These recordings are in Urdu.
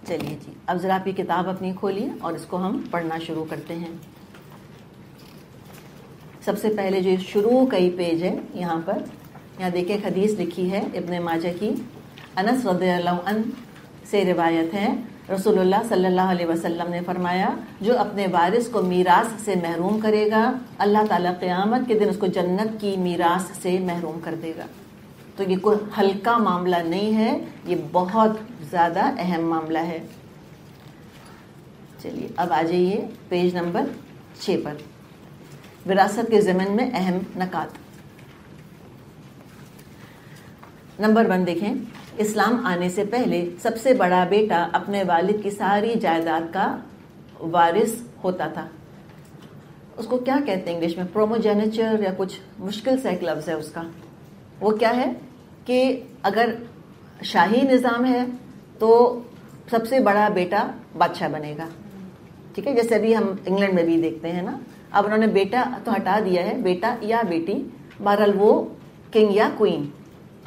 چلیے جی، اب ذرا آپ کی کتاب اپنی کھولیے اور اس کو ہم پڑھنا شروع کرتے ہیں. سب سے پہلے جو شروع کئی پیج ہے یہاں پر، یہاں دیکھیں حدیث لکھی ہے ابن ماجہ کی. انس رضی اللہ عنہ سے روایت ہے، رسول اللہ صلی اللہ علیہ وسلم نے فرمایا، جو اپنے وارث کو میراث سے محروم کرے گا اللہ تعالیٰ قیامت کے دن اس کو جنت کی میراث سے محروم کر دے گا. تو یہ کوئی ہلکا معاملہ نہیں ہے، یہ بہت زیادہ اہم معاملہ ہے. چلیے اب آ جائیے پیج نمبر 6 پر، وراثت کے ضمن میں اہم نکات. نمبر 1 دیکھیں، اسلام آنے سے پہلے سب سے بڑا بیٹا اپنے والد کی ساری جائیداد کا وارث ہوتا تھا. اس کو کیا کہتے ہیں انگلش میں؟ پروموجینیچر یا کچھ مشکل سا ایک لفظ ہے اس کا. وہ کیا ہے کہ اگر شاہی نظام ہے تو سب سے بڑا بیٹا بادشاہ بنے گا. ٹھیک ہے، جیسے ابھی ہم انگلینڈ میں بھی دیکھتے ہیں نا، اب انہوں نے بیٹا تو ہٹا دیا ہے، بیٹا یا بیٹی، بہرحال وہ کنگ یا کوئین.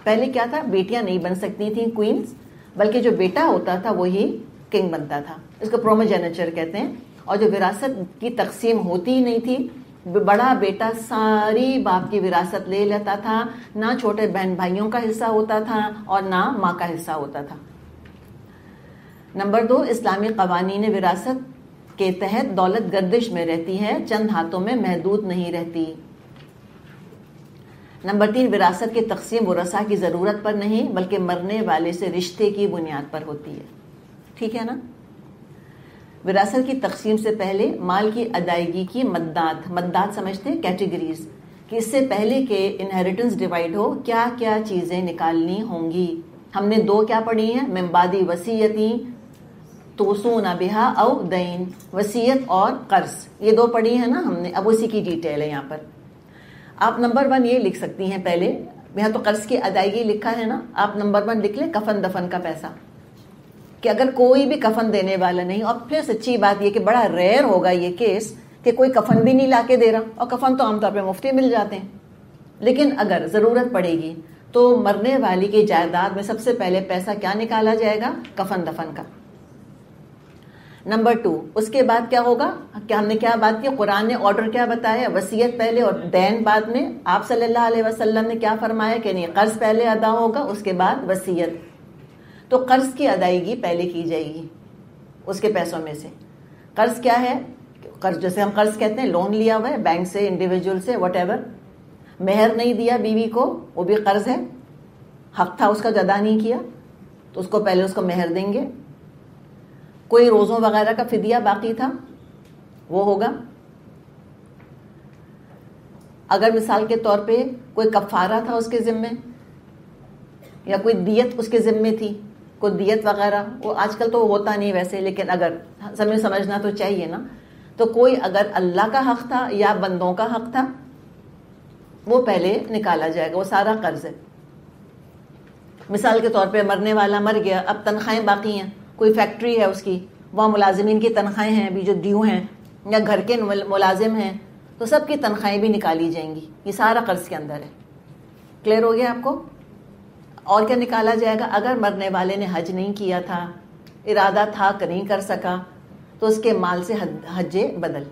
پہلے کیا تھا، بیٹیاں نہیں بن سکتی تھیں کوئینز، بلکہ جو بیٹا ہوتا تھا وہی کنگ بنتا تھا. اس کو پروموجینیچر کہتے ہیں. اور جو وراثت کی تقسیم ہوتی ہی نہیں تھی، بڑا بیٹا ساری باپ کی وراثت لے لیتا تھا، نہ چھوٹے بہن بھائیوں کا حصہ ہوتا تھا اور نہ ماں کا حصہ ہوتا تھا. نمبر 2، اسلامی قوانین وراثت کے تحت دولت گردش میں رہتی ہے، چند ہاتھوں میں محدود نہیں رہتی. نمبر 3، وراثت کی تقسیم ورثاء کی ضرورت پر نہیں بلکہ مرنے والے سے رشتے کی بنیاد پر ہوتی ہے. ٹھیک ہے نا. وراثت کی تقسیم سے پہلے مال کی ادائیگی کی مدات سمجھتے ہیں، کیٹیگریز، کہ اس سے پہلے کہ انہیریٹنس ڈیوائیڈ ہو کیا کیا چیزیں نکالنی ہوں گی. ہم نے 2 کیا پڑھی ہیں، من بعد وصیتی توصون بہا او دین، وصیت اور قرض، یہ 2 پڑھی ہیں نا ہم نے. اب اسی کی ڈیٹیل ہے یہاں پر. آپ نمبر 1 یہ لکھ سکتی ہیں، پہلے یہاں تو قرض کی ادائیگی لکھا ہے نا، آپ نمبر 1 لکھ لیں کفن دفن کا پیسہ، کہ اگر کوئی بھی کفن دینے والا نہیں. اور پھر سچی بات یہ کہ بڑا ریئر ہوگا یہ کیس کہ کوئی کفن بھی نہیں لا کے دے رہا، اور کفن تو عام طور پہ مفت مل جاتے ہیں. لیکن اگر ضرورت پڑے گی تو مرنے والی کی جائیداد میں سب سے پہلے پیسہ کیا نکالا جائے گا، کفن دفن کا. نمبر 2، اس کے بعد کیا ہوگا، کہ ہم نے کیا بات کی، قرآن نے آرڈر کیا بتایا، وصیت پہلے اور دین بعد میں. آپ صلی اللہ علیہ وسلم نے کیا فرمایا کہ نہیں، قرض پہلے ادا ہوگا اس کے بعد وصیت. تو قرض کی ادائیگی پہلے کی جائے گی اس کے پیسوں میں سے. قرض کیا ہے، قرض جیسے ہم قرض کہتے ہیں، لون لیا ہوا ہے بینک سے، انڈیویجول سے، وٹ ایور. مہر نہیں دیا بیوی کو، وہ بھی قرض ہے، حق تھا اس کا ادا نہیں کیا، تو اس کو پہلے اس کو مہر دیں گے. کوئی روزوں وغیرہ کا فدیہ باقی تھا وہ ہوگا. اگر مثال کے طور پہ کوئی کفارہ تھا اس کے ذمے، یا کوئی دیت اس کے ذمے تھی، کوئی دیت وغیرہ، وہ آج کل تو ہوتا نہیں ویسے، لیکن اگر سمجھنا تو چاہیے نا. تو کوئی اگر اللہ کا حق تھا یا بندوں کا حق تھا، وہ پہلے نکالا جائے گا، وہ سارا قرض ہے. مثال کے طور پہ مرنے والا مر گیا، اب تنخواہیں باقی ہیں، کوئی فیکٹری ہے اس کی، وہاں ملازمین کی تنخواہیں ہیں ابھی جو ڈیو ہیں، یا گھر کے ملازم ہیں، تو سب کی تنخواہیں بھی نکالی جائیں گی. یہ سارا قرض کے اندر ہے. کلیئر ہو گیا آپ کو؟ اور کیا نکالا جائے گا، اگر مرنے والے نے حج نہیں کیا تھا، ارادہ تھا کہ نہیں کر سکا، تو اس کے مال سے حج بدل.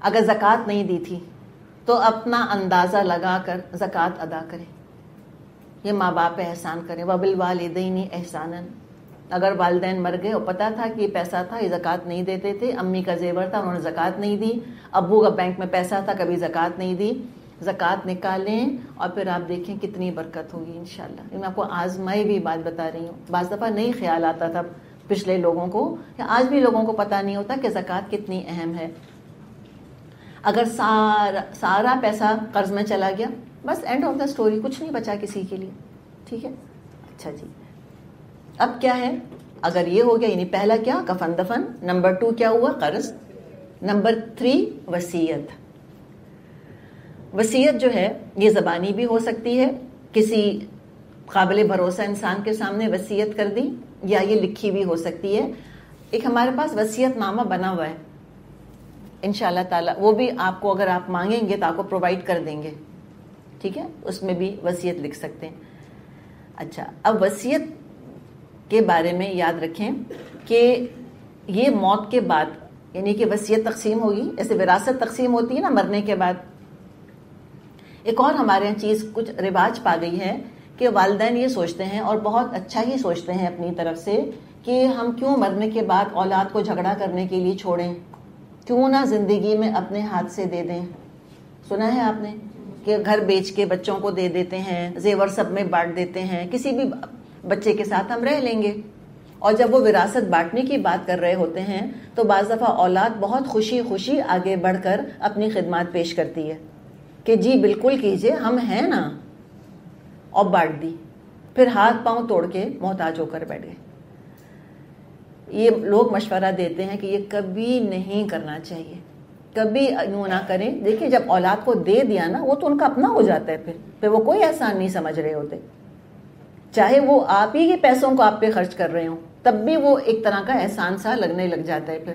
اگر زکوٰۃ نہیں دی تھی تو اپنا اندازہ لگا کر زکوٰۃ ادا کرے. یہ ماں باپ پہ احسان کریں، وبالوالدین احسانا. اگر والدین مر گئے اور پتا تھا کہ یہ پیسہ تھا، یہ زکوٰۃ نہیں دیتے تھے، امی کا زیور تھا انہوں نے زکوٰۃ نہیں دی، ابو کا بینک میں پیسہ تھا کبھی زکوٰۃ نہیں دی، زکوٰۃ نکالیں اور پھر آپ دیکھیں کتنی برکت ہوگی انشاءاللہ. میں آپ کو آزمائی بھی بات بتا رہی ہوں. بعض دفعہ نہیں خیال آتا تھا پچھلے لوگوں کو، یا آج بھی لوگوں کو پتہ نہیں ہوتا کہ زکوٰۃ کتنی اہم ہے. اگر سارا پیسہ قرض میں چلا گیا، بس اینڈ آف دا اسٹوری، کچھ نہیں بچا کسی کے لیے. ٹھیک ہے، اچھا جی. اب کیا ہے، اگر یہ ہو گیا، یعنی پہلا کیا، کفن دفن. نمبر 2 کیا ہوا، قرض. نمبر 3 وصیت. وصیت جو ہے یہ زبانی بھی ہو سکتی ہے، کسی قابل بھروسہ انسان کے سامنے وصیت کر دی، یا یہ لکھی بھی ہو سکتی ہے. ایک ہمارے پاس وصیت نامہ بنا ہوا ہے انشاءاللہ تعالی، وہ بھی آپ کو اگر آپ مانگیں گے تو آپ کو پرووائڈ کر دیں گے. ٹھیک ہے، اس میں بھی وصیت لکھ سکتے ہیں. اچھا، اب وصیت کے بارے میں یاد رکھیں کہ یہ موت کے بعد یعنی کہ وصیت تقسیم ہوگی، ایسے وراثت تقسیم ہوتی ہے نا مرنے کے بعد. ایک اور ہمارے یہاں چیز کچھ رواج پا گئی ہے کہ والدین یہ سوچتے ہیں اور بہت اچھا ہی سوچتے ہیں اپنی طرف سے کہ ہم کیوں مرنے کے بعد اولاد کو جھگڑا کرنے کے لیے چھوڑیں، کیوں نہ زندگی میں اپنے ہاتھ سے دے دیں. سنا ہے آپ نے کہ گھر بیچ کے بچوں کو دے دیتے ہیں، زیور سب میں بانٹ دیتے ہیں، کسی بھی بچے کے ساتھ ہم رہ لیں گے. اور جب وہ وراثت بانٹنے کی بات کر رہے ہوتے ہیں تو بعض دفعہ اولاد بہت خوشی خوشی آگے بڑھ کر اپنی خدمات پیش کرتی ہے کہ جی بالکل کیجئے، ہم ہیں نا، اور بانٹ دی. پھر ہاتھ پاؤں توڑ کے محتاج ہو کر بیٹھ گئے. یہ لوگ مشورہ دیتے ہیں کہ یہ کبھی نہیں کرنا چاہیے، کبھی یوں نہ کریں. دیکھیں جب اولاد کو دے دیا نا وہ تو ان کا اپنا ہو جاتا ہے، پھر وہ کوئی احسان نہیں سمجھ رہے ہوتے، چاہے وہ آپ ہی کے پیسوں کو آپ پہ خرچ کر رہے ہوں تب بھی وہ ایک طرح کا احسان سا لگنے لگ جاتا ہے. پھر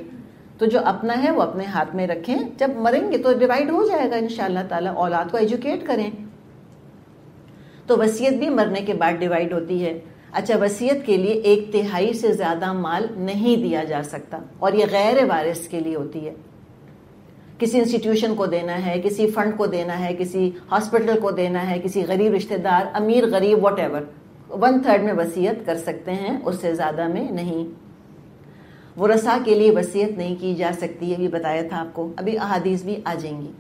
تو جو اپنا ہے وہ اپنے ہاتھ میں رکھیں، جب مریں گے تو ڈیوائیڈ ہو جائے گا انشاءاللہ تعالیٰ. اولاد کو ایجوکیٹ کریں. تو وصیت بھی مرنے کے بعد ڈیوائیڈ ہوتی ہے. اچھا، وصیت کے لیے 1/3 سے زیادہ مال نہیں دیا جا سکتا اور یہ غیر وارث کے لیے ہوتی ہے. کسی انسٹیٹیوشن کو دینا ہے، کسی فنڈ کو دینا ہے، کسی ہاسپٹل کو دینا ہے، کسی غریب رشتہ دار، امیر غریب واٹ ایور، 1/3 میں وصیت کر سکتے ہیں، اس سے زیادہ میں نہیں. ورثاء کے لیے وصیت نہیں کی جا سکتی، یہ بھی بتایا تھا آپ کو، ابھی احادیث بھی آ جائیں گی.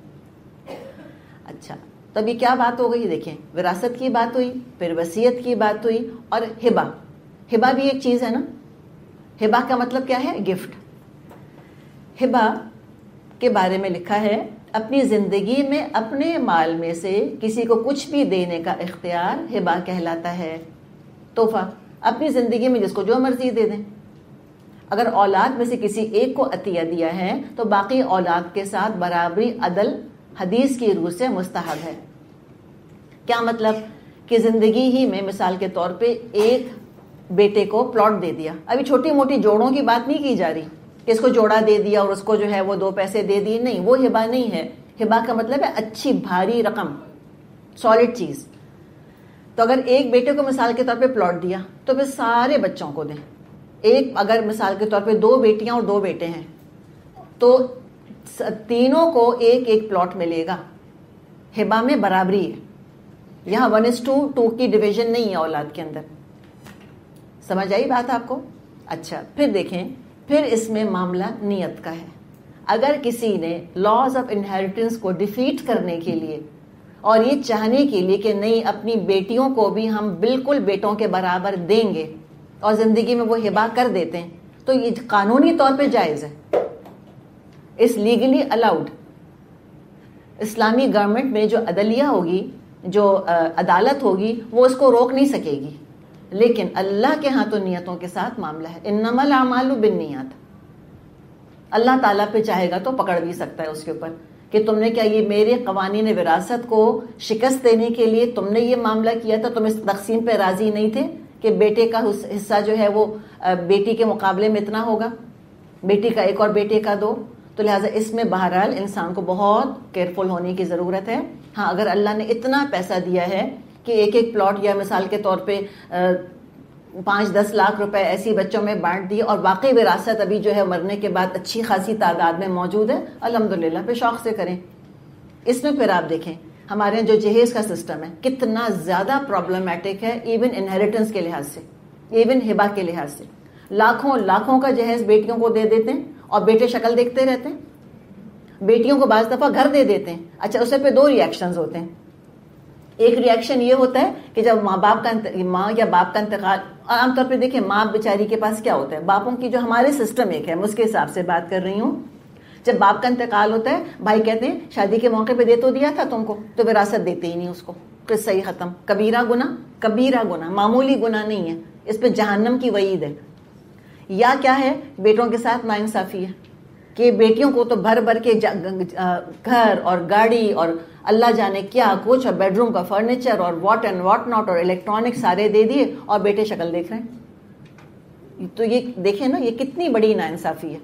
اچھا، تو ابھی کیا بات ہو گئی؟ دیکھیں، وراثت کی بات ہوئی، پھر وصیت کی بات ہوئی، اور ہبہ. ہبہ بھی ایک چیز ہے نا. ہبہ کا مطلب کیا ہے؟ گفٹ. ہبہ کے بارے میں لکھا ہے اپنی زندگی میں اپنے مال میں سے کسی کو کچھ بھی دینے کا اختیار ہبہ کہلاتا ہے. تحفہ، اپنی زندگی میں جس کو جو مرضی دے دیں. اگر اولاد میں سے کسی ایک کو عطیہ دیا ہے تو باقی اولاد کے ساتھ برابری عدل حدیث کی روح سے مستحب ہے. کیا مطلب؟ کہ زندگی ہی میں مثال کے طور پہ ایک بیٹے کو پلاٹ دے دیا. ابھی چھوٹی موٹی جوڑوں کی بات نہیں کی جا رہی کہ اس کو جوڑا دے دیا اور اس کو جو ہے وہ 2 پیسے دے دیے، نہیں، وہ ہبہ نہیں ہے. ہبہ کا مطلب ہے اچھی بھاری رقم، سالڈ چیز. تو اگر ایک بیٹے کو مثال کے طور پہ پلاٹ دیا تو پھر سارے بچوں کو دیں. ایک اگر مثال کے طور پہ 2 بیٹیاں اور 2 بیٹے ہیں تو تینوں کو ایک ایک پلاٹ ملے گا. ہبہ میں برابری ہے، یہاں 1:2 کی ڈویژن نہیں ہے اولاد کے اندر. سمجھ آئی بات آپ کو؟ اچھا، پھر دیکھیں، پھر اس میں معاملہ نیت کا ہے. اگر کسی نے لاز آف انہیریٹنس کو ڈیفیٹ کرنے کے لیے اور یہ چاہنے کے لیے کہ نہیں اپنی بیٹیوں کو بھی ہم بالکل بیٹوں کے برابر دیں گے اور زندگی میں وہ ہبہ کر دیتے ہیں تو یہ قانونی طور پہ جائز ہے. اس لیگلی الاؤڈ. اسلامی گورنمنٹ میں جو عدلیہ ہوگی، جو عدالت ہوگی، وہ اس کو روک نہیں سکے گی. لیکن اللہ کے ہاں تو نیتوں کے ساتھ معاملہ ہے. انما الاعمال بالنیات. اللہ تعالیٰ پہ چاہے گا تو پکڑ بھی سکتا ہے اس کے اوپر کہ تم نے کیا یہ میرے قوانین وراثت کو شکست دینے کے لیے تم نے یہ معاملہ کیا تھا؟ تم اس تقسیم پہ راضی نہیں تھے کہ بیٹے کا حصہ جو ہے وہ بیٹی کے مقابلے میں اتنا ہوگا، بیٹی کا 1 اور بیٹے کا 2. تو لہٰذا اس میں بہرحال انسان کو بہت کیئرفل ہونے کی ضرورت ہے. ہاں، اگر اللہ نے اتنا پیسہ دیا ہے کہ ایک ایک پلاٹ یا مثال کے طور پہ 5-10 لاکھ روپے ایسی بچوں میں بانٹ دی اور باقی وراثت ابھی جو ہے مرنے کے بعد اچھی خاصی تعداد میں موجود ہے، الحمدللہ پہ شوق سے کریں. اس میں پھر آپ دیکھیں ہمارے یہاں جو جہیز کا سسٹم ہے کتنا زیادہ پرابلمٹک ہے، ایون انہیریٹنس کے لحاظ سے، ایون ہبہ کے لحاظ سے. لاکھوں کا جہیز بیٹیوں کو دے دیتے ہیں اور بیٹے شکل دیکھتے رہتے ہیں. بیٹیوں کو بعض دفعہ گھر دے دیتے ہیں. اچھا، اس پہ 2 ریئیکشنز ہوتے ہیں. ایک ریئیکشن یہ ہوتا ہے کہ جب ماں یا باپ کا انتقال، عام طور پہ دیکھیں ماں بیچاری کے پاس کیا ہوتا ہے، باپوں کی جو ہمارے سسٹم ایک ہے، میں اس کے حساب سے بات کر رہی ہوں. جب باپ کا انتقال ہوتا ہے، بھائی کہتے ہیں شادی کے موقع پہ دے تو دیا تھا تم کو، تو وراثت دیتے ہی نہیں اس کو. قصہ ہی ختم. کبیرہ گناہ، معمولی گناہ نہیں ہے، اس پہ جہنم کی وعید ہے. یا کیا ہے، بیٹوں کے ساتھ ناانصافی ہے کہ بیٹیوں کو تو بھر کے گھر اور گاڑی اور اللہ جانے کیا کچھ اور بیڈ روم کا فرنیچر اور واٹ اینڈ واٹ ناٹ اور الیکٹرانک سارے دے دیے اور بیٹے شکل دیکھ رہے ہیں. تو یہ دیکھیں نا، یہ کتنی بڑی ناانصافی ہے.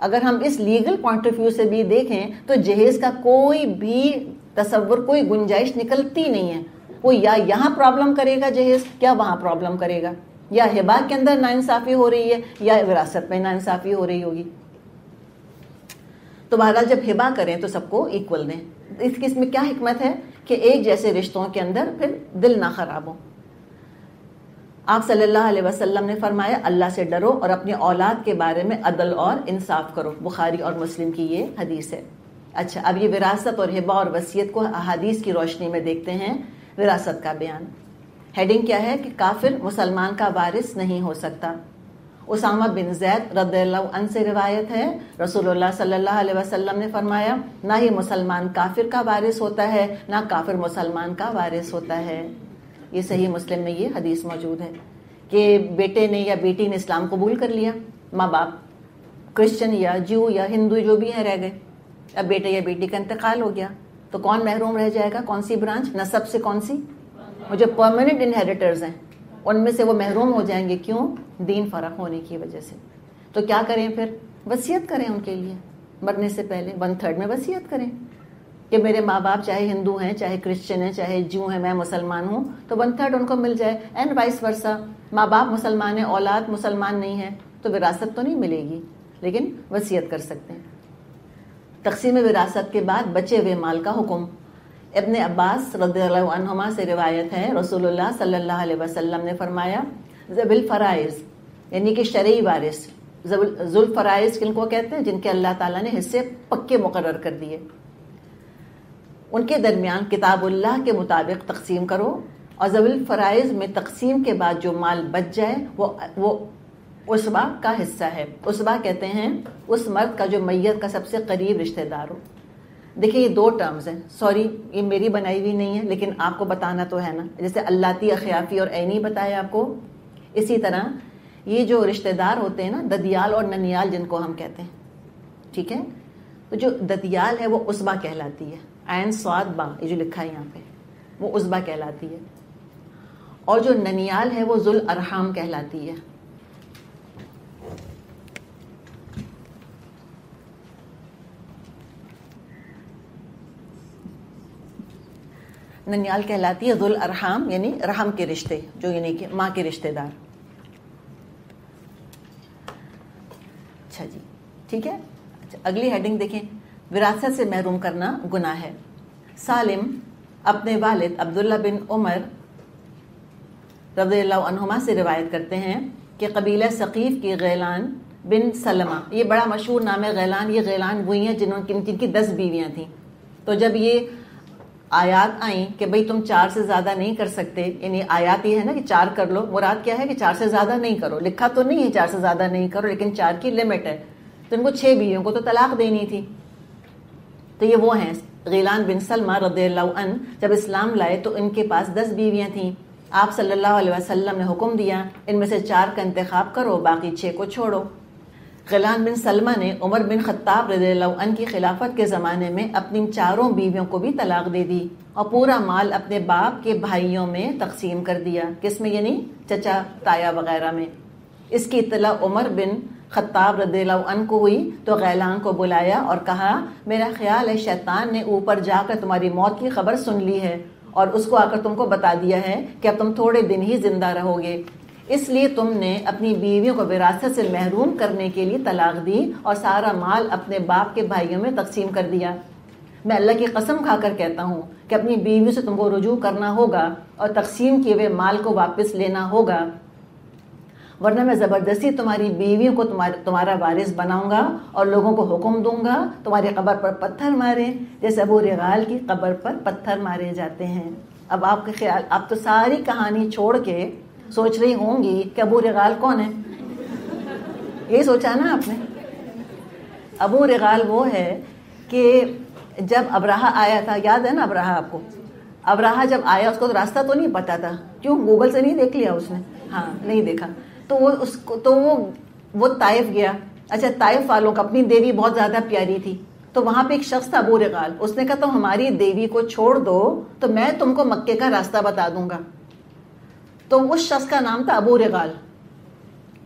اگر ہم اس لیگل پوائنٹ آف ویو سے بھی دیکھیں تو جہیز کا کوئی بھی تصور، کوئی گنجائش نکلتی نہیں ہے. وہ یا یہاں پرابلم کرے گا جہیز، کیا وہاں پرابلم کرے گا. یا ہبا کے اندر ناانصافی ہو رہی ہے یا وراثت میں ناانصافی ہو رہی ہوگی. تو بہرحال جب ہبا کریں تو سب کو ایکول دیں. اس میں کیا حکمت ہے کہ ایک جیسے رشتوں کے اندر پھر دل نہ خراب ہو. آپ صلی اللہ علیہ وسلم نے فرمایا اللہ سے ڈرو اور اپنی اولاد کے بارے میں عدل اور انصاف کرو. بخاری اور مسلم کی یہ حدیث ہے. اچھا، اب یہ وراثت اور ہبہ اور وصیت کو احادیث کی روشنی میں دیکھتے ہیں. وراثت کا بیان. ہیڈنگ کیا ہے کہ کافر مسلمان کا وارث نہیں ہو سکتا. اسامہ بن زید رضی اللہ عنہ سے روایت ہے رسول اللہ صلی اللہ علیہ وسلم نے فرمایا نہ ہی مسلمان کافر کا وارث ہوتا ہے نہ کافر مسلمان کا وارث ہوتا ہے. یہ صحیح مسلم میں یہ حدیث موجود ہے کہ بیٹے نے یا بیٹی نے اسلام قبول کر لیا، ماں باپ کرسچن یا جو یا ہندو جو بھی ہیں رہ گئے، اب بیٹے یا بیٹی کا انتقال ہو گیا تو کون محروم رہ جائے گا؟ کون سی برانچ نسب سے؟ کون سی؟ وہ جو پرماننٹ انہیریٹرز ہیں ان میں سے وہ محروم ہو جائیں گے. کیوں؟ دین فرق ہونے کی وجہ سے. تو کیا کریں پھر؟ وصیت کریں ان کے لیے مرنے سے پہلے 1/3 میں وصیت کریں کہ میرے ماں باپ چاہے ہندو ہیں چاہے کرسچن ہیں چاہے جو ہیں میں مسلمان ہوں تو 1/3 ان کو مل جائے. اینڈ وائس ورسا، ماں باپ مسلمان ہیں اولاد مسلمان نہیں ہے تو وراثت تو نہیں ملے گی لیکن وصیت کر سکتے ہیں. تقسیم وراثت کے بعد بچے ہوئے مال کا حکم. ابن عباس رضی اللہ عنہما سے روایت ہے رسول اللہ صلی اللہ علیہ وسلم نے فرمایا ذوی الفرائض یعنی کہ شرعی وارث. ذو الفرائض کن کو کہتے ہیں؟ جن کے اللہ تعالیٰ نے حصے پکے مقرر کر دیے. ان کے درمیان کتاب اللہ کے مطابق تقسیم کرو اور ذوی الفرائض میں تقسیم کے بعد جو مال بچ جائے وہ عصبہ کا حصہ ہے. عصبہ کہتے ہیں اس مرد کا جو میت کا سب سے قریب رشتہ دار ہو. دیکھیں یہ 2 ٹرمز ہیں، سوری یہ میری بنائی ہوئی نہیں ہے لیکن آپ کو بتانا تو ہے نا. جیسے اللاتی اخیافی اور عینی بتایا آپ کو، اسی طرح یہ جو رشتہ دار ہوتے ہیں نا ددیال اور ننیال جن کو ہم کہتے ہیں، ٹھیک ہے؟ تو جو ددیال ہے وہ عصبہ کہلاتی ہے. عین صاد با یہ جو لکھا ہے یہاں پہ وہ عصبہ کہلاتی ہے. اور جو ننیال ہے وہ ذو الارحام کہلاتی ہے. ننیال کہلاتی ہے ذو الارحام یعنی رحم کے رشتے جو یعنی کہ ماں کے رشتے دار. اچھا جی ٹھیک ہے. اچھا اگلی ہیڈنگ دیکھیں. وراثت سے محروم کرنا گناہ ہے. سالم اپنے والد عبداللہ بن عمر رضی اللہ عنہما سے روایت کرتے ہیں کہ قبیلہ ثقیف کی غیلان بن سلمہ، یہ بڑا مشہور نام ہے غیلان. یہ غیلان وہی ہیں جن کی 10 بیویاں تھیں. تو جب یہ آیات آئیں کہ بھئی تم 4 سے زیادہ نہیں کر سکتے، یعنی آیات یہ ہے نا کہ 4 کر لو، مراد کیا ہے کہ 4 سے زیادہ نہیں کرو. لکھا تو نہیں ہے 4 سے زیادہ نہیں کرو لیکن 4 کی لمٹ ہے. تو ان کو 6 بیویوں کو تو طلاق دینی تھی. تو یہ وہ ہیں غیلان بن سلمہ رضی اللہ عنہ. جب اسلام لائے تو ان کے پاس 10 بیویاں تھیں. آپ صلی اللہ علیہ وسلم نے حکم دیا ان میں سے 4 کا انتخاب کرو باقی 6 کو چھوڑو. غیلان بن سلمہ نے عمر بن خطاب رضی اللہ عنہ کی خلافت کے زمانے میں اپنی 4 بیویوں کو بھی طلاق دے دی اور پورا مال اپنے باپ کے بھائیوں میں تقسیم کر دیا. کس میں؟ یعنی چچا تایا وغیرہ میں. اس کی اطلاع عمر بن خطاب رضی اللہ عنہ کو ہوئی تو غیلان کو بلایا اور کہا میرا خیال ہے شیطان نے اوپر جا کر تمہاری موت کی خبر سن لی ہے اور اس کو آ کر تم کو بتا دیا ہے کہ اب تم تھوڑے دن ہی زندہ رہو گے، اس لیے تم نے اپنی بیویوں کو وراثت سے محروم کرنے کے لیے طلاق دی اور سارا مال اپنے باپ کے بھائیوں میں تقسیم کر دیا. میں اللہ کی قسم کھا کر کہتا ہوں کہ اپنی بیویوں سے تم کو رجوع کرنا ہوگا اور تقسیم کیے ہوئے مال کو واپس لینا ہوگا، ورنہ میں زبردستی تمہاری بیویوں کو تمہارا وارث بناؤں گا اور لوگوں کو حکم دوں گا تمہاری قبر پر پتھر ماریں جیسے ابو رغال کی قبر پر پتھر مارے جاتے ہیں. اب آپ کے خیال، آپ تو ساری کہانی چھوڑ کے سوچ رہی ہوں گی کہ ابو رغال کون ہے؟ یہ سوچا نا آپ نے؟ ابو رغال وہ ہے کہ جب ابراہا آیا تھا، یاد ہے نا ابراہا آپ کو؟ ابراہا جب آیا اس کو تو راستہ تو نہیں پتا تھا. کیوں؟ گوگل سے نہیں دیکھ لیا اس نے؟ ہاں نہیں دیکھا. تو وہ طائف گیا. اچھا طائف والوں کو اپنی دیوی بہت زیادہ پیاری تھی تو وہاں پہ ایک شخص تھا ابو رغال. اس نے کہا تم ہماری دیوی کو چھوڑ دو تو میں تم کو مکے کا راستہ بتا دوں گا. تو اس شخص کا نام تھا ابو رغال.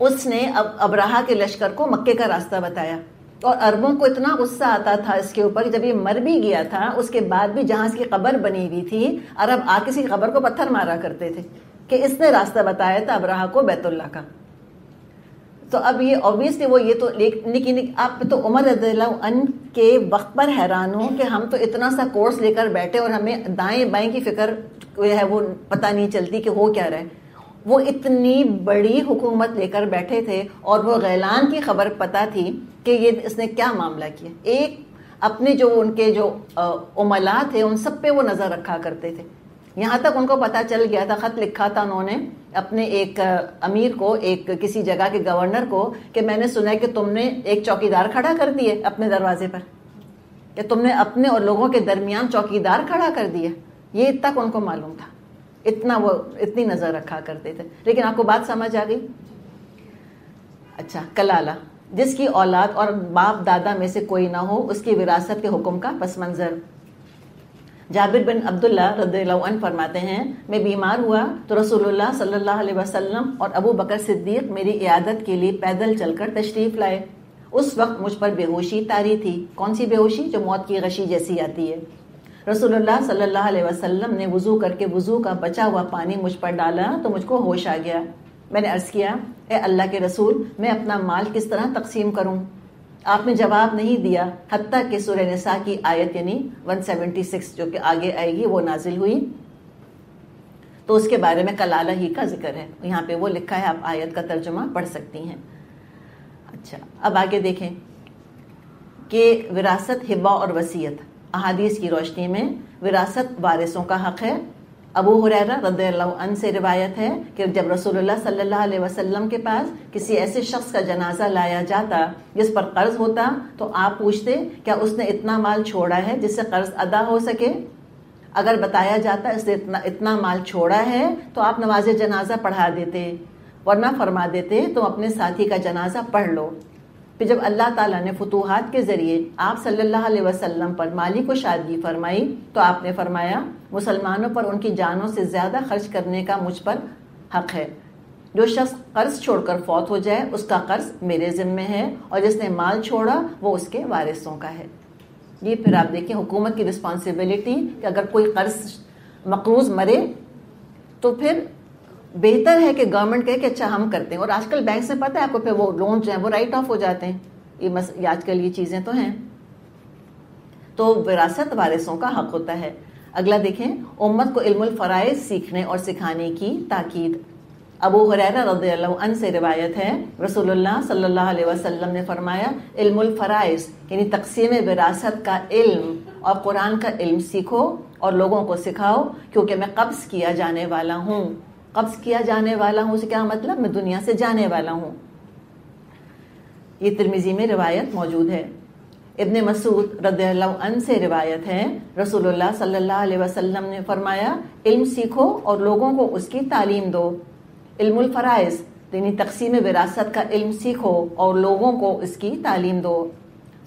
اس نے ابراہا کے لشکر کو مکے کا راستہ بتایا اور عربوں کو اتنا غصہ آتا تھا اس کے اوپر. جب یہ مر بھی گیا تھا اس کے بعد بھی جہاں اس کی قبر بنی ہوئی تھی عرب آ کے اس کی قبر کو پتھر مارا کرتے تھے. کہ اس نے راستہ بتایا تھا ابرہہ کو بیت اللہ کا. تو اب یہ اوبیسلی وہ یہ تو لیکن آپ تو عمر رضی اللہ عنہ کے وقت پر حیران ہوں کہ ہم تو اتنا سا کورس لے کر بیٹھے اور ہمیں دائیں بائیں کی فکر ہے وہ پتہ نہیں چلتی کہ ہو کیا رہے. وہ اتنی بڑی حکومت لے کر بیٹھے تھے اور وہ غیلان کی خبر پتہ تھی کہ یہ اس نے کیا معاملہ کیا. ایک اپنے جو ان کے جو عملاء تھے ان سب پہ وہ نظر رکھا کرتے تھے. یہاں تک ان کو پتہ چل گیا تھا, خط لکھا تھا انہوں نے اپنے ایک امیر کو, ایک کسی جگہ کے گورنر کو, کہ میں نے سنا ہے کہ تم نے ایک چوکیدار کھڑا کر دیے اپنے دروازے پر, کہ تم نے اپنے اور لوگوں کے درمیان چوکیدار کھڑا کر دیا. یہ تک ان کو معلوم تھا, اتنا وہ اتنی نظر رکھا کرتے تھے. لیکن آپ کو بات سمجھ آ گئی؟ اچھا, کلالہ جس کی اولاد اور باپ دادا میں سے کوئی نہ ہو, اس کی وراثت کے حکم کا پس منظر. جابر بن عبداللہ رضی اللہ عنہ فرماتے ہیں, میں بیمار ہوا تو رسول اللہ صلی اللہ علیہ وسلم اور ابو بکر صدیق میری عیادت کے لیے پیدل چل کر تشریف لائے. اس وقت مجھ پر بے ہوشی طاری تھی. کون سی بے ہوشی؟ جو موت کی غشی جیسی آتی ہے. رسول اللہ صلی اللہ علیہ وسلم نے وضو کر کے وضو کا بچا ہوا پانی مجھ پر ڈالا تو مجھ کو ہوش آ گیا. میں نے عرض کیا, اے اللہ کے رسول, میں اپنا مال کس طرح تقسیم کروں؟ آپ نے جواب نہیں دیا حتیٰ کہ سورہ نساء کی آیت یعنی 176 جو کہ آگے آئے گی وہ نازل ہوئی. تو اس کے بارے میں کلالہ ہی کا ذکر ہے, یہاں پہ وہ لکھا ہے, آپ آیت کا ترجمہ پڑھ سکتی ہیں. اچھا, اب آگے دیکھیں کہ وراثت, ہبہ اور وصیت. احادیث کی روشنی میں وراثت وارثوں کا حق ہے. ابو ہریرہ رضی اللہ عنہ سے روایت ہے کہ جب رسول اللہ صلی اللہ علیہ وسلم کے پاس کسی ایسے شخص کا جنازہ لایا جاتا جس پر قرض ہوتا تو آپ پوچھتے کیا اس نے اتنا مال چھوڑا ہے جس سے قرض ادا ہو سکے؟ اگر بتایا جاتا اس نے اتنا مال چھوڑا ہے تو آپ نماز جنازہ پڑھا دیتے, ورنہ فرما دیتے تم اپنے ساتھی کا جنازہ پڑھ لو. پھر جب اللہ تعالیٰ نے فتوحات کے ذریعے آپ صلی اللہ علیہ وسلم پر مالی کشادگی فرمائی تو آپ نے فرمایا, مسلمانوں پر ان کی جانوں سے زیادہ خرچ کرنے کا مجھ پر حق ہے. جو شخص قرض چھوڑ کر فوت ہو جائے اس کا قرض میرے ذمے ہے, اور جس نے مال چھوڑا وہ اس کے وارثوں کا ہے. یہ پھر آپ دیکھیں حکومت کی رسپانسبلٹی کہ اگر کوئی قرض مقروض مرے تو پھر بہتر ہے کہ گورنمنٹ کہے کہ اچھا ہم کرتے ہیں. اور آج کل بینک سے پتہ ہے آپ کو, پھر وہ لون جو ہیں وہ رائٹ آف ہو جاتے ہیں. یہ آج کل یہ چیزیں تو ہیں. تو وراثت وارثوں کا حق ہوتا ہے. اگلا دیکھیں, امت کو علم الفرائض سیکھنے اور سکھانے کی تاکید. ابو ہریرہ رضی اللہ عنہ سے روایت ہے, رسول اللہ صلی اللہ علیہ وسلم نے فرمایا, علم الفرائض یعنی تقسیم وراثت کا علم اور قرآن کا علم سیکھو اور لوگوں کو سکھاؤ, کیونکہ میں قبض کیا جانے والا ہوں. قبض کیا جانے والا ہوں سے کیا مطلب؟ میں دنیا سے جانے والا ہوں. یہ ترمذی میں روایت موجود ہے. ابن مسعود رضی اللہ عنہ سے روایت ہے, رسول اللہ صلی اللہ علیہ وسلم نے فرمایا, علم سیکھو اور لوگوں کو اس کی تعلیم دو. علم الفرائض یعنی تقسیم وراثت کا علم سیکھو اور لوگوں کو اس کی تعلیم دو.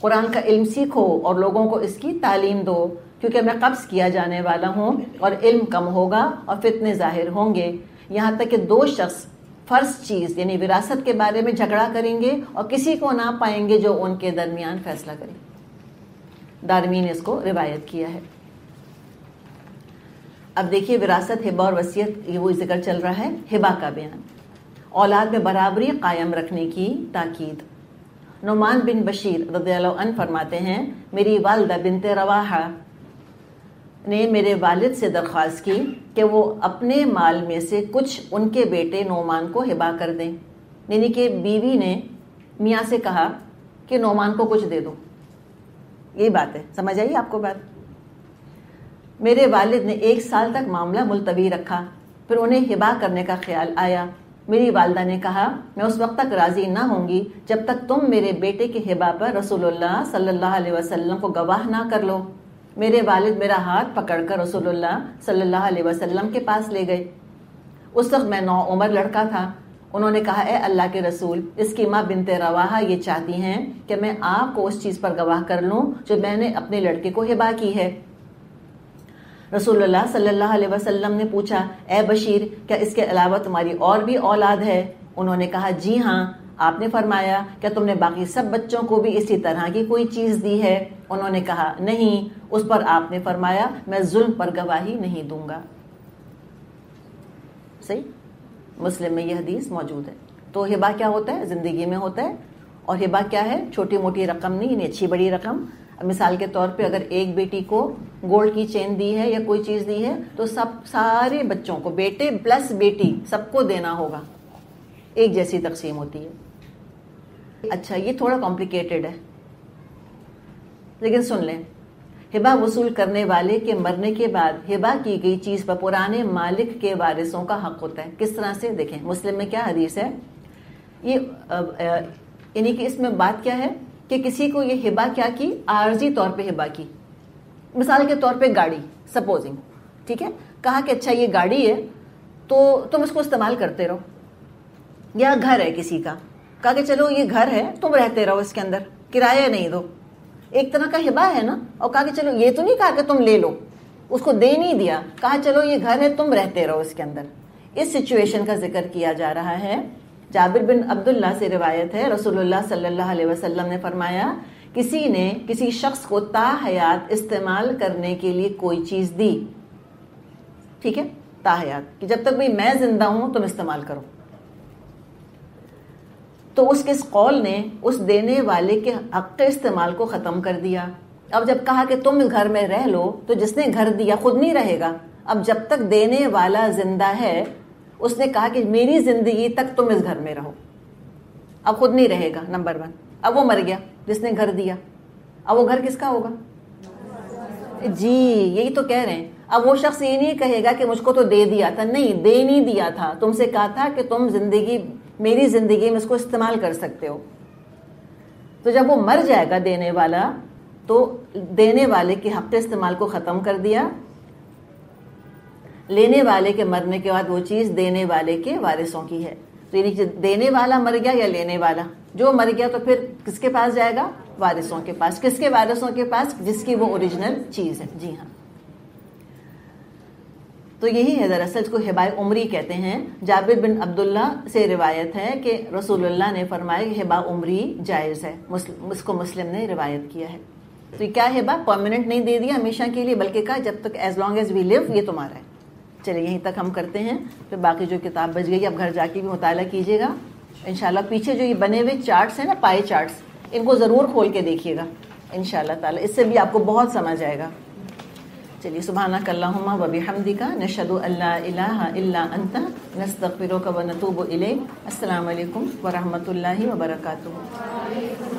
قرآن کا علم سیکھو اور لوگوں کو اس کی تعلیم دو, کیونکہ میں قبض کیا جانے والا ہوں اور علم کم ہوگا اور فتنے ظاہر ہوں گے. یہاں تک کہ دو شخص فرض چیز یعنی وراثت کے بارے میں جھگڑا کریں گے اور کسی کو نہ پائیں گے جو ان کے درمیان فیصلہ کرے. دارمی نے اس کو روایت کیا ہے. اب دیکھیے وراثت, ہبہ اور وصیت, یہ وہی ذکر چل رہا ہے. ہبہ کا بیان, اولاد میں برابری قائم رکھنے کی تاکید. نعمان بن بشیر رضی اللہ عنہ فرماتے ہیں, میری والدہ بنت رواحہ نے میرے والد سے درخواست کی کہ وہ اپنے مال میں سے کچھ ان کے بیٹے نعمان کو ہبہ کر دیں. یعنی کہ بیوی نے میاں سے کہا کہ نعمان کو کچھ دے دو. یہی بات ہے, سمجھ آئی آپ کو بات؟ میرے والد نے 1 سال تک معاملہ ملتوی رکھا, پھر انہیں ہبہ کرنے کا خیال آیا. میری والدہ نے کہا, میں اس وقت تک راضی نہ ہوں گی جب تک تم میرے بیٹے کے ہبہ پر رسول اللہ صلی اللہ علیہ وسلم کو گواہ نہ کر لو. میرے والد میرا ہاتھ پکڑ کر رسول اللہ صلی اللہ علیہ وسلم کے پاس لے گئے. اس وقت میں 9 عمر لڑکا تھا. انہوں نے کہا, اے اللہ کے رسول, اس کی ماں بنت رواحہ یہ چاہتی ہیں کہ میں آپ کو اس چیز پر گواہ کر لوں جو میں نے اپنے لڑکے کو ہبہ کی ہے. رسول اللہ صلی اللہ علیہ وسلم نے پوچھا, اے بشیر, کیا اس کے علاوہ تمہاری اور بھی اولاد ہے؟ انہوں نے کہا, جی ہاں. آپ نے فرمایا, کیا تم نے باقی سب بچوں کو بھی اسی طرح کی کوئی چیز دی ہے؟ انہوں نے کہا, نہیں. اس پر آپ نے فرمایا, میں ظلم پر گواہی نہیں دوں گا. صحیح، مسلم میں یہ حدیث موجود ہے. تو ہبا کیا ہوتا ہے؟ زندگی میں ہوتا ہے. اور ہبا کیا ہے؟ چھوٹی موٹی رقم نہیں، یعنی اچھی بڑی رقم. مثال کے طور پہ اگر ایک بیٹی کو گولڈ کی چین دی ہے یا کوئی چیز دی ہے تو سارے بچوں کو، بیٹے پلس بیٹی، سب کو دینا ہوگا. ایک جیسی تقسیم ہوتی ہے. اچھا یہ تھوڑا کمپلیکیٹڈ ہے لیکن سن لیں. ہبا وصول کرنے والے کے مرنے کے بعد ہبا کی گئی چیز پر پرانے مالک کے وارثوں کا حق ہوتا ہے. کس طرح سے؟ دیکھیں مسلم میں کیا حدیث ہے. یہ یعنی کہ اس میں بات کیا ہے کہ کسی کو یہ ہبا کیا کی؟ عارضی طور پہ ہبا کی. مثال کے طور پہ گاڑی، سپوزنگ، ٹھیک ہے، کہا کہ اچھا یہ گاڑی ہے تو تم اس کو استعمال کرتے رہو. یا گھر ہے کسی کا، کہا کہ چلو یہ گھر ہے تم رہتے رہو اس کے اندر، کرایہ نہیں دو. ایک طرح کا ہبا ہے نا. اور کہا کہ چلو، یہ تو نہیں کہا کہ تم لے لو، اس کو دے نہیں دیا، کہا چلو یہ گھر ہے تم رہتے رہو اس کے اندر. اس سچویشن کا ذکر کیا جا رہا ہے. جابر بن عبداللہ سے روایت ہے، رسول اللہ صلی اللہ علیہ وسلم نے فرمایا کسی نے کسی شخص کو تا حیات استعمال کرنے کے لیے کوئی چیز دی، ٹھیک ہے، تا حیات کہ جب تک بھی میں زندہ ہوں تم استعمال کرو. تو اس کے اس قول نے اس دینے والے کے حق استعمال کو ختم کر دیا. اب جب کہا کہ تم اس گھر میں رہ لو تو جس نے گھر دیا خود نہیں رہے گا. اب جب تک دینے والا زندہ ہے اس نے کہا کہ میری زندگی تک تم اس گھر میں رہو. اب خود نہیں رہے گا، نمبر 1. اب وہ مر گیا جس نے گھر دیا، اب وہ گھر کس کا ہوگا؟ جی یہی تو کہہ رہے ہیں. اب وہ شخص یہ نہیں کہے گا کہ مجھ کو تو دے دیا تھا. نہیں، دے نہیں دیا تھا، تم سے کہا تھا کہ تم زندگی، میری زندگی میں اس کو استعمال کر سکتے ہو. تو جب وہ مر جائے گا دینے والا تو دینے والے کے حق استعمال کو ختم کر دیا. لینے والے کے مرنے کے بعد وہ چیز دینے والے کے وارثوں کی ہے. تو یعنی دینے والا مر گیا یا لینے والا، جو مر گیا تو پھر کس کے پاس جائے گا؟ وارثوں کے پاس. کس کے وارثوں کے پاس؟ جس کی وہ اوریجنل چیز ہے. جی ہاں. تو یہی ہے دراصل، اس کو ہبائے عمری کہتے ہیں. جابر بن عبداللہ سے روایت ہے کہ رسول اللہ نے فرمایا کہ ہبا عمری جائز ہے. اس کو مسلم نے روایت کیا ہے. تو یہ کیا ہبا؟ پرماننٹ نہیں دے دیا ہمیشہ کے لیے، بلکہ کہا جب تک ایز لانگ ایز وی لیو یہ تمہارا ہے. چلیے یہیں تک ہم کرتے ہیں، پھر باقی جو کتاب بچ گئی اب گھر جا کے بھی مطالعہ کیجیے گا انشاءاللہ. پیچھے جو یہ بنے ہوئے چارٹس ہیں نا، پائی چارٹس، ان کو ضرور کھول کے دیکھیے گا انشاءاللہ تعالی. اس سے بھی آپ کو بہت سمجھ آئے گا. چلیے، سبحانک اللہم و بحمدک، نشہد ان لا الہ الا انت، نستغفرک و نتوب الیک. السلام علیکم ورحمۃ اللہ وبرکاتہ.